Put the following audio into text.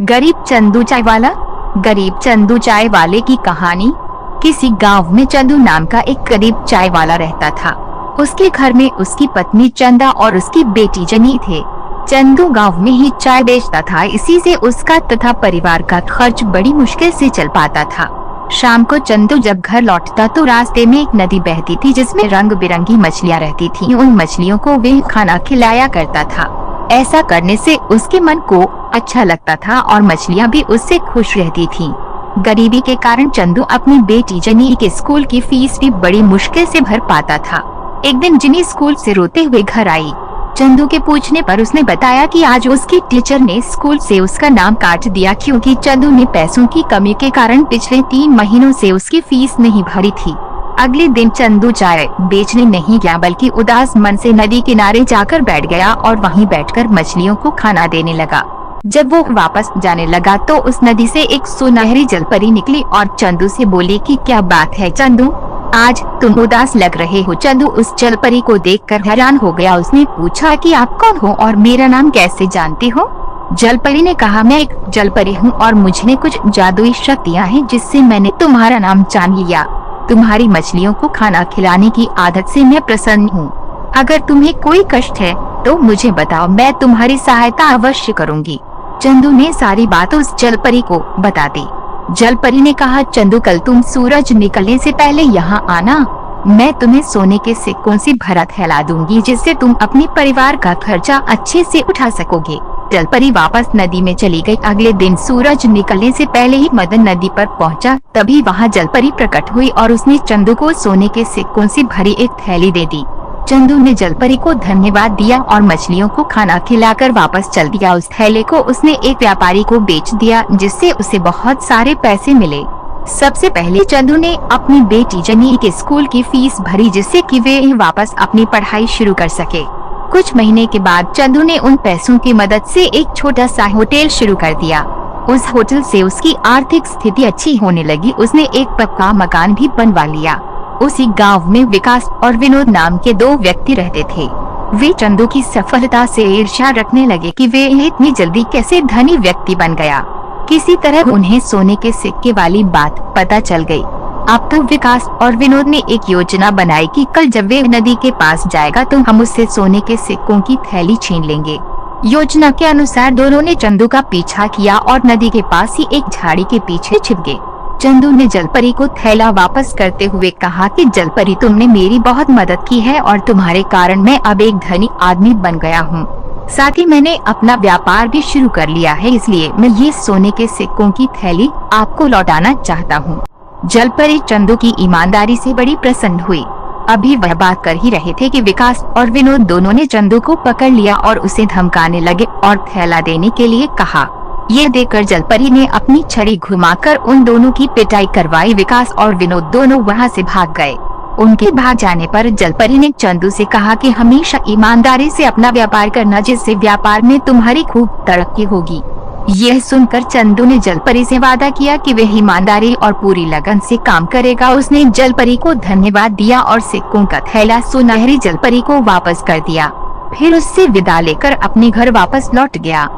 गरीब चंदू चाय वाला। गरीब चंदू चाय वाले की कहानी। किसी गांव में चंदू नाम का एक गरीब चाय वाला रहता था। उसके घर में उसकी पत्नी चंदा और उसकी बेटी जनी थे। चंदू गांव में ही चाय बेचता था, इसी से उसका तथा परिवार का खर्च बड़ी मुश्किल से चल पाता था। शाम को चंदू जब घर लौटता तो रास्ते में एक नदी बहती थी जिसमें रंग बिरंगी मछलियां रहती थीं। उन मछलियों को वह खाना खिलाया करता था। ऐसा करने से उसके मन को अच्छा लगता था और मछलियां भी उससे खुश रहती थीं। गरीबी के कारण चंदू अपनी बेटी जनी के स्कूल की फीस भी बड़ी मुश्किल से भर पाता था। एक दिन जनी स्कूल से रोते हुए घर आई। चंदू के पूछने पर उसने बताया कि आज उसकी टीचर ने स्कूल से उसका नाम काट दिया क्योंकि चंदू ने पैसों की कमी के कारण पिछले 3 महीनों से उसकी फीस नहीं भरी थी। अगले दिन चंदू चाय बेचने नहीं गया बल्कि उदास मन से नदी किनारे जाकर बैठ गया और वहीं बैठकर मछलियों को खाना देने लगा। जब वो वापस जाने लगा तो उस नदी से एक सुनहरी जलपरी निकली और चंदू से बोली कि क्या बात है चंदू, आज तुम उदास लग रहे हो। चंदू उस जलपरी को देखकर हैरान हो गया। उसने पूछा कि आप कौन हो और मेरा नाम कैसे जानती हो? जलपरी ने कहा, मैं एक जलपरी हूँ और मुझे कुछ जादुई शक्तियाँ हैं जिससे मैंने तुम्हारा नाम जान लिया। तुम्हारी मछलियों को खाना खिलाने की आदत से मैं प्रसन्न हूँ। अगर तुम्हें कोई कष्ट है तो मुझे बताओ, मैं तुम्हारी सहायता अवश्य करूँगी। चंदू ने सारी बात उस जलपरी को बता दी। जलपरी ने कहा, चंदू कल तुम सूरज निकलने से पहले यहाँ आना। मैं तुम्हें सोने के सिक्कों से भरा थैला दूंगी जिससे तुम अपने परिवार का खर्चा अच्छे से उठा सकोगे। जलपरी वापस नदी में चली गई। अगले दिन सूरज निकलने से पहले ही मदन नदी पर पहुंचा। तभी वहां जलपरी प्रकट हुई और उसने चंदू को सोने के सिक्कों से भरी एक थैली दे दी। चंदू ने जलपरी को धन्यवाद दिया और मछलियों को खाना खिलाकर वापस चल दिया। उस थैले को उसने एक व्यापारी को बेच दिया जिससे उसे बहुत सारे पैसे मिले। सबसे पहले चंदू ने अपनी बेटी जनी के स्कूल की फीस भरी जिससे कि वे वापस अपनी पढ़ाई शुरू कर सके। कुछ महीने के बाद चंदू ने उन पैसों की मदद से एक छोटा सा होटल शुरू कर दिया। उस होटल से उसकी आर्थिक स्थिति अच्छी होने लगी। उसने एक पक्का मकान भी बनवा लिया। उसी गांव में विकास और विनोद नाम के 2 व्यक्ति रहते थे। वे चंदू की सफलता से ईर्ष्या रखने लगे कि वे इतनी जल्दी कैसे धनी व्यक्ति बन गया। किसी तरह उन्हें सोने के सिक्के वाली बात पता चल गई। अब तो विकास और विनोद ने एक योजना बनाई कि कल जब वे नदी के पास जाएगा तो हम उससे सोने के सिक्कों की थैली छीन लेंगे। योजना के अनुसार दोनों ने चंदू का पीछा किया और नदी के पास ही एक झाड़ी के पीछे छिप गए। चंदू ने जलपरी को थैला वापस करते हुए कहा कि जलपरी, तुमने मेरी बहुत मदद की है और तुम्हारे कारण मैं अब एक धनी आदमी बन गया हूँ। साथ ही मैंने अपना व्यापार भी शुरू कर लिया है, इसलिए मैं ये सोने के सिक्कों की थैली आपको लौटाना चाहता हूँ। जलपरी चंदू की ईमानदारी से बड़ी प्रसन्न हुई। अभी वह बात कर ही रहे थे कि विकास और विनोद दोनों ने चंदू को पकड़ लिया और उसे धमकाने लगे और थैला देने के लिए कहा। ये देखकर जलपरी ने अपनी छड़ी घुमाकर उन दोनों की पिटाई करवाई। विकास और विनोद दोनों वहां से भाग गए। उनके भाग जाने पर जलपरी ने चंदू से कहा कि हमेशा ईमानदारी से अपना व्यापार करना, जिससे व्यापार में तुम्हारी खूब तरक्की होगी। यह सुनकर चंदू ने जलपरी से वादा किया कि वह ईमानदारी और पूरी लगन से काम करेगा। उसने जलपरी को धन्यवाद दिया और सिक्कों का थैला सुनहरी जलपरी को वापस कर दिया। फिर उससे विदा लेकर अपने घर वापस लौट गया।